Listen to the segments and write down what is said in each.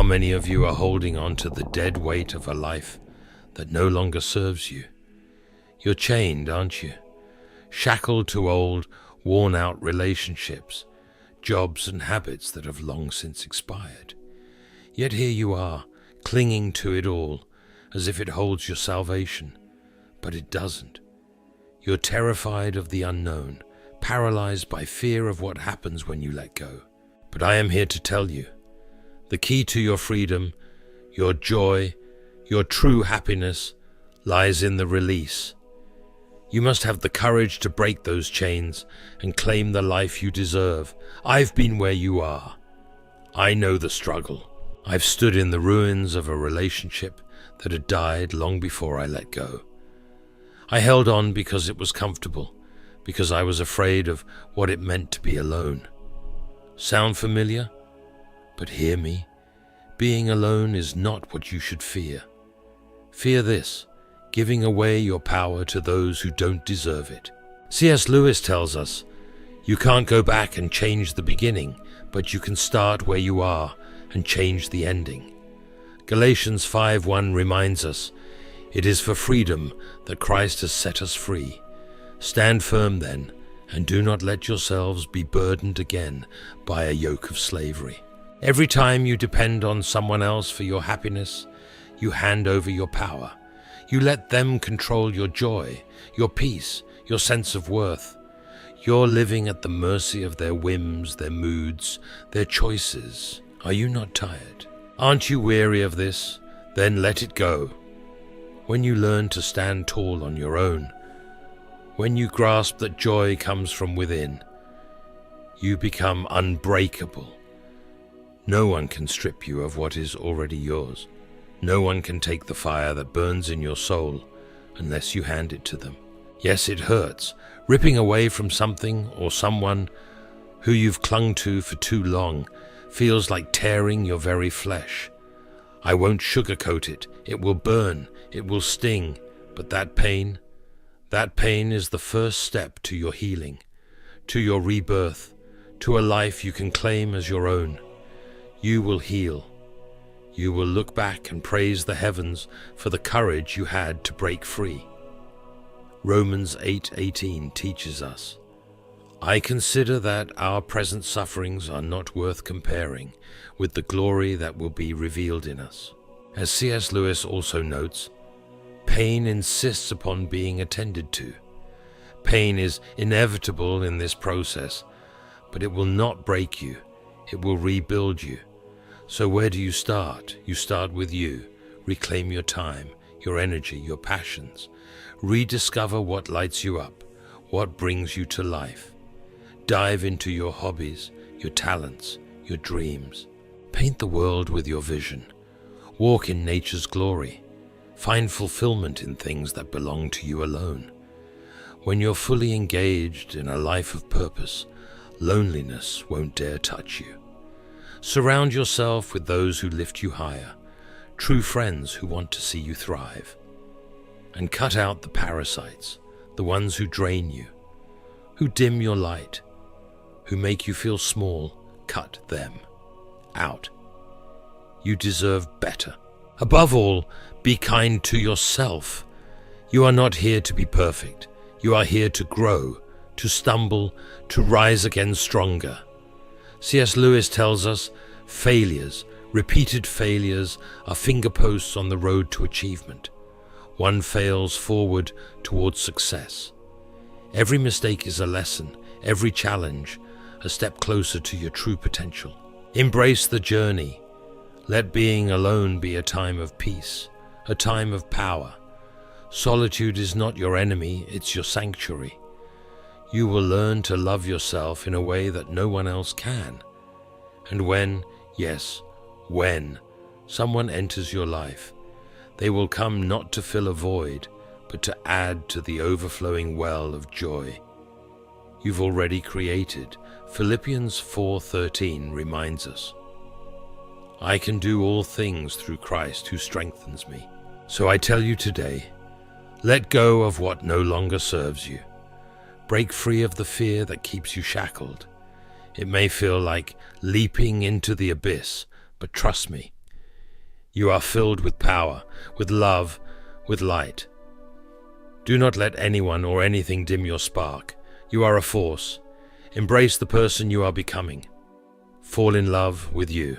many of you are holding on to the dead weight of a life that no longer serves you? You're chained, aren't you? Shackled to old, worn-out relationships, jobs and habits that have long since expired. Yet here you are, clinging to it all, as if it holds your salvation. But it doesn't. You're terrified of the unknown, paralyzed by fear of what happens when you let go. But I am here to tell you, the key to your freedom, your joy, your true happiness, lies in the release. You must have the courage to break those chains and claim the life you deserve. I've been where you are. I know the struggle. I've stood in the ruins of a relationship that had died long before I let go. I held on because it was comfortable, because I was afraid of what it meant to be alone. Sound familiar? But hear me. Being alone is not what you should fear. Fear this: giving away your power to those who don't deserve it. C.S. Lewis tells us, you can't go back and change the beginning, but you can start where you are and change the ending. Galatians 5:1 reminds us, it is for freedom that Christ has set us free. Stand firm then, and do not let yourselves be burdened again by a yoke of slavery. Every time you depend on someone else for your happiness, you hand over your power. You let them control your joy, your peace, your sense of worth. You're living at the mercy of their whims, their moods, their choices. Are you not tired? Aren't you weary of this? Then let it go. When you learn to stand tall on your own, when you grasp that joy comes from within, you become unbreakable. No one can strip you of what is already yours. No one can take the fire that burns in your soul unless you hand it to them. Yes, it hurts, ripping away from something or someone who you've clung to for too long feels like tearing your very flesh. I won't sugarcoat it. It will burn, it will sting, but that pain is the first step to your healing, to your rebirth, to a life you can claim as your own. You will heal. You will look back and praise the heavens for the courage you had to break free. Romans 8:18 teaches us, I consider that our present sufferings are not worth comparing with the glory that will be revealed in us. As C.S. Lewis also notes, pain insists upon being attended to. Pain is inevitable in this process, but it will not break you. It will rebuild you. So where do you start? You start with you. Reclaim your time, your energy, your passions. Rediscover what lights you up, what brings you to life. Dive into your hobbies, your talents, your dreams. Paint the world with your vision. Walk in nature's glory. Find fulfillment in things that belong to you alone. When you're fully engaged in a life of purpose, loneliness won't dare touch you. Surround yourself with those who lift you higher, true friends who want to see you thrive. And cut out the parasites, the ones who drain you, who dim your light, who make you feel small. Cut them out. You deserve better. Above all, be kind to yourself. You are not here to be perfect. You are here to grow, to stumble, to rise again stronger. C.S. Lewis tells us, failures, repeated failures, are fingerposts on the road to achievement. One fails forward towards success. Every mistake is a lesson, every challenge, a step closer to your true potential. Embrace the journey. Let being alone be a time of peace, a time of power. Solitude is not your enemy, it's your sanctuary. You will learn to love yourself in a way that no one else can. And when, yes, when, someone enters your life, they will come not to fill a void, but to add to the overflowing well of joy you've already created. Philippians 4:13 reminds us, I can do all things through Christ who strengthens me. So I tell you today, let go of what no longer serves you. Break free of the fear that keeps you shackled. It may feel like leaping into the abyss, but trust me, You are filled with power, with love, with light. Do not let anyone or anything dim your spark. You are a force. Embrace the person you are becoming. Fall in love with you.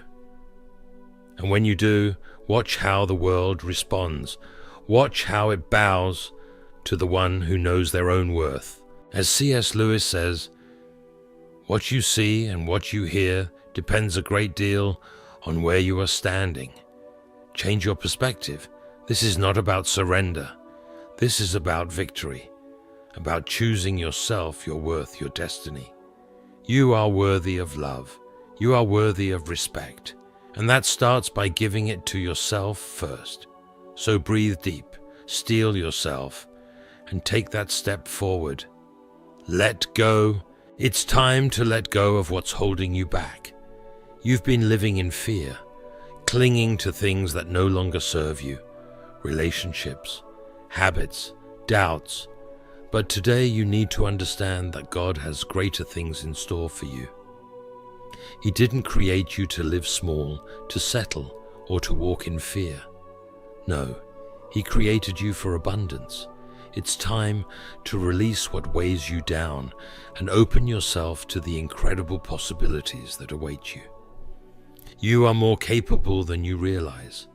And when you do, watch how the world responds. Watch how it bows to the one who knows their own worth. As C.S. Lewis says, what you see and what you hear depends a great deal on where you are standing. Change your perspective. This is not about surrender. This is about victory, about choosing yourself, your worth, your destiny. You are worthy of love. You are worthy of respect. And that starts by giving it to yourself first. So breathe deep, steel yourself, and take that step forward. Let go. It's time to let go of what's holding you back. You've been living in fear, clinging to things that no longer serve you, relationships, habits, doubts. But today you need to understand that God has greater things in store for you. He didn't create you to live small, to settle, or to walk in fear. No, He created you for abundance. It's time to release what weighs you down and open yourself to the incredible possibilities that await you. You are more capable than you realize.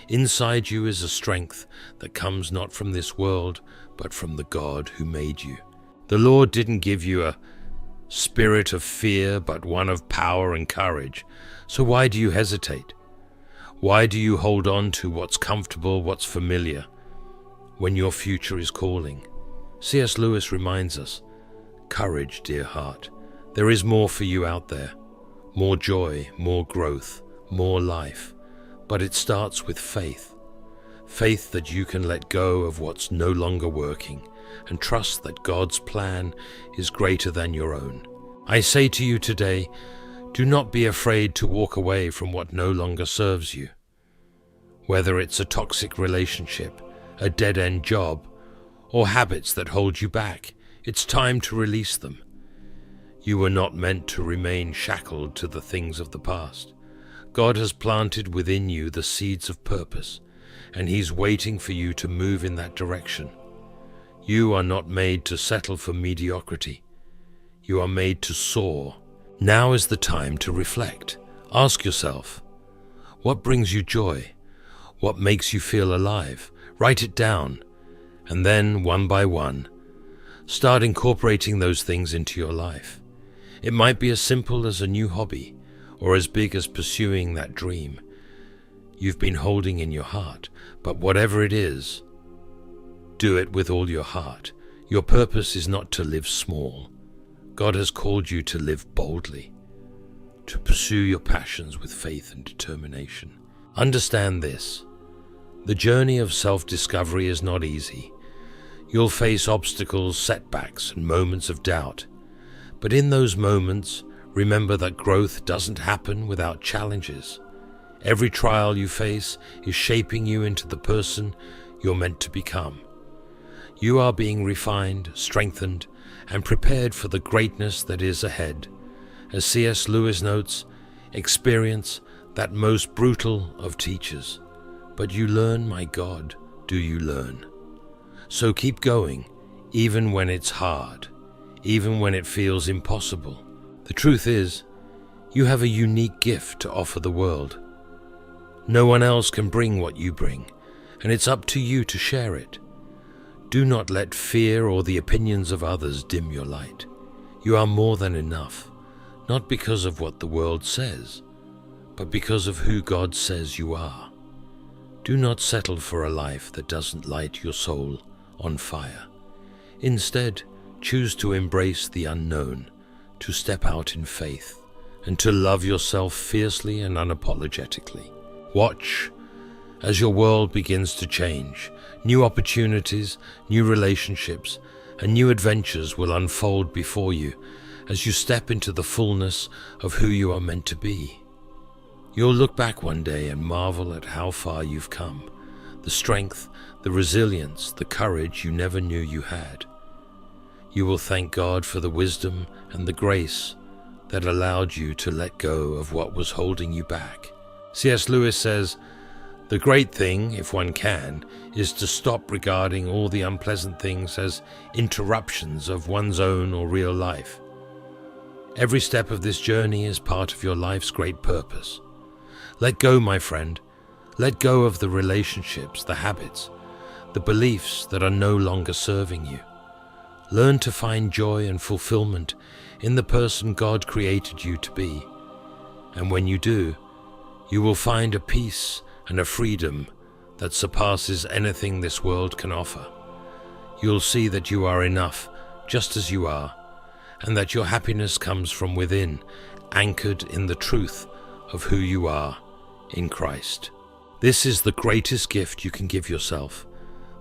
Inside you is a strength that comes not from this world, but from the God who made you. The Lord didn't give you a spirit of fear, but one of power and courage. So why do you hesitate? Why do you hold on to what's comfortable, what's familiar, when your future is calling? C.S. Lewis reminds us, courage, dear heart. There is more for you out there. More joy, more growth, more life. But it starts with faith. Faith that you can let go of what's no longer working and trust that God's plan is greater than your own. I say to you today, do not be afraid to walk away from what no longer serves you. Whether it's a toxic relationship, a dead-end job, or habits that hold you back, it's time to release them. You were not meant to remain shackled to the things of the past. God has planted within you the seeds of purpose, and He's waiting for you to move in that direction. You are not made to settle for mediocrity. You are made to soar. Now is the time to reflect. Ask yourself, what brings you joy? What makes you feel alive? Write it down, and then, one by one, start incorporating those things into your life. It might be as simple as a new hobby, or as big as pursuing that dream you've been holding in your heart. But whatever it is, do it with all your heart. Your purpose is not to live small. God has called you to live boldly, to pursue your passions with faith and determination. Understand this. The journey of self-discovery is not easy. You'll face obstacles, setbacks, and moments of doubt. But in those moments, remember that growth doesn't happen without challenges. Every trial you face is shaping you into the person you're meant to become. You are being refined, strengthened, and prepared for the greatness that is ahead. As C.S. Lewis notes, experience, that most brutal of teachers. But you learn, my God, do you learn. So keep going, even when it's hard, even when it feels impossible. The truth is, you have a unique gift to offer the world. No one else can bring what you bring, and it's up to you to share it. Do not let fear or the opinions of others dim your light. You are more than enough, not because of what the world says, but because of who God says you are. Do not settle for a life that doesn't light your soul on fire. Instead, choose to embrace the unknown, to step out in faith, and to love yourself fiercely and unapologetically. Watch as your world begins to change. New opportunities, new relationships, and new adventures will unfold before you as you step into the fullness of who you are meant to be. You'll look back one day and marvel at how far you've come, the strength, the resilience, the courage you never knew you had. You will thank God for the wisdom and the grace that allowed you to let go of what was holding you back. C.S. Lewis says, The great thing, if one can, is to stop regarding all the unpleasant things as interruptions of one's own or real life. Every step of this journey is part of your life's great purpose. Let go, my friend. Let go of the relationships, the habits, the beliefs that are no longer serving you. Learn to find joy and fulfillment in the person God created you to be. And when you do, you will find a peace and a freedom that surpasses anything this world can offer. You'll see that you are enough just as you are, and that your happiness comes from within, anchored in the truth of who you are in Christ. This is the greatest gift you can give yourself,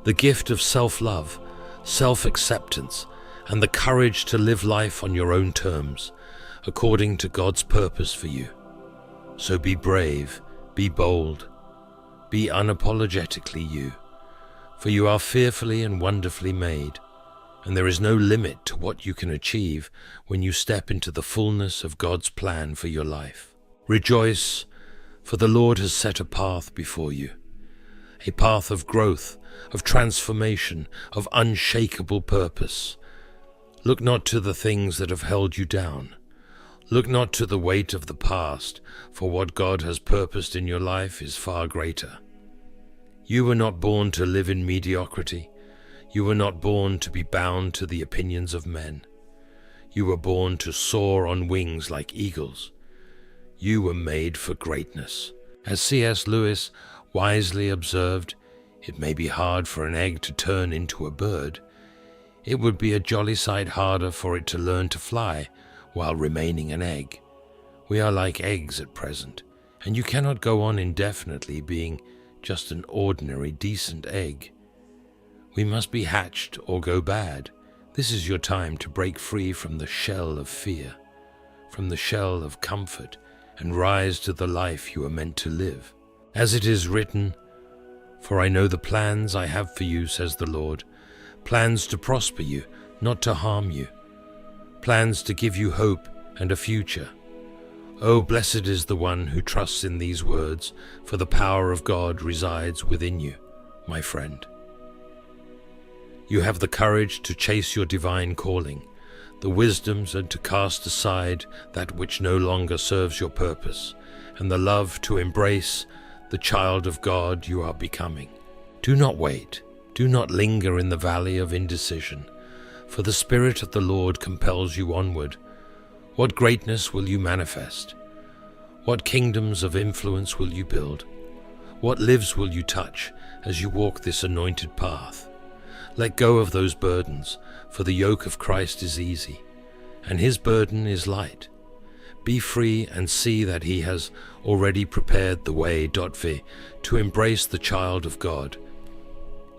the gift of self-love, self-acceptance, and the courage to live life on your own terms, according to God's purpose for you. So be brave, be bold, be unapologetically you, for you are fearfully and wonderfully made, and there is no limit to what you can achieve when you step into the fullness of God's plan for your life. Rejoice, for the Lord has set a path before you, a path of growth, of transformation, of unshakable purpose. Look not to the things that have held you down. Look not to the weight of the past, for what God has purposed in your life is far greater. You were not born to live in mediocrity. You were not born to be bound to the opinions of men. You were born to soar on wings like eagles. You were made for greatness. As C.S. Lewis wisely observed, it may be hard for an egg to turn into a bird. It would be a jolly sight harder for it to learn to fly while remaining an egg. We are like eggs at present, and you cannot go on indefinitely being just an ordinary, decent egg. We must be hatched or go bad. This is your time to break free from the shell of fear, from the shell of comfort, and rise to the life you are meant to live. As it is written, "For I know the plans I have for you, says the Lord, plans to prosper you, not to harm you, plans to give you hope and a future." Oh, blessed is the one who trusts in these words, for the power of God resides within you, my friend. You have the courage to chase your divine calling, the wisdoms and to cast aside that which no longer serves your purpose, and the love to embrace the child of God you are becoming. Do not wait. Do not linger in the valley of indecision, for the Spirit of the Lord compels you onward. What greatness will you manifest? What kingdoms of influence will you build? What lives will you touch as you walk this anointed path? Let go of those burdens, for the yoke of Christ is easy, and his burden is light. Be free and see that he has already prepared the way, to embrace the child of God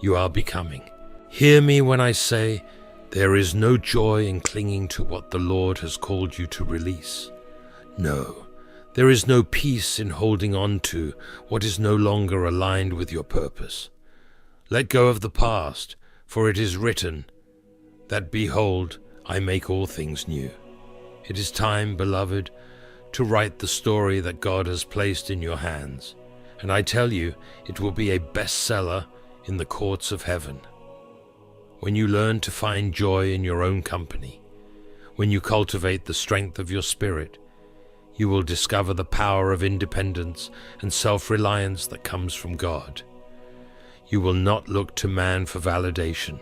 you are becoming. Hear me when I say, there is no joy in clinging to what the Lord has called you to release. No, there is no peace in holding on to what is no longer aligned with your purpose. Let go of the past, for it is written that, behold, I make all things new. It is time, beloved, to write the story that God has placed in your hands, and I tell you, it will be a bestseller in the courts of heaven. When you learn to find joy in your own company, when you cultivate the strength of your spirit, you will discover the power of independence and self-reliance that comes from God. You will not look to man for validation,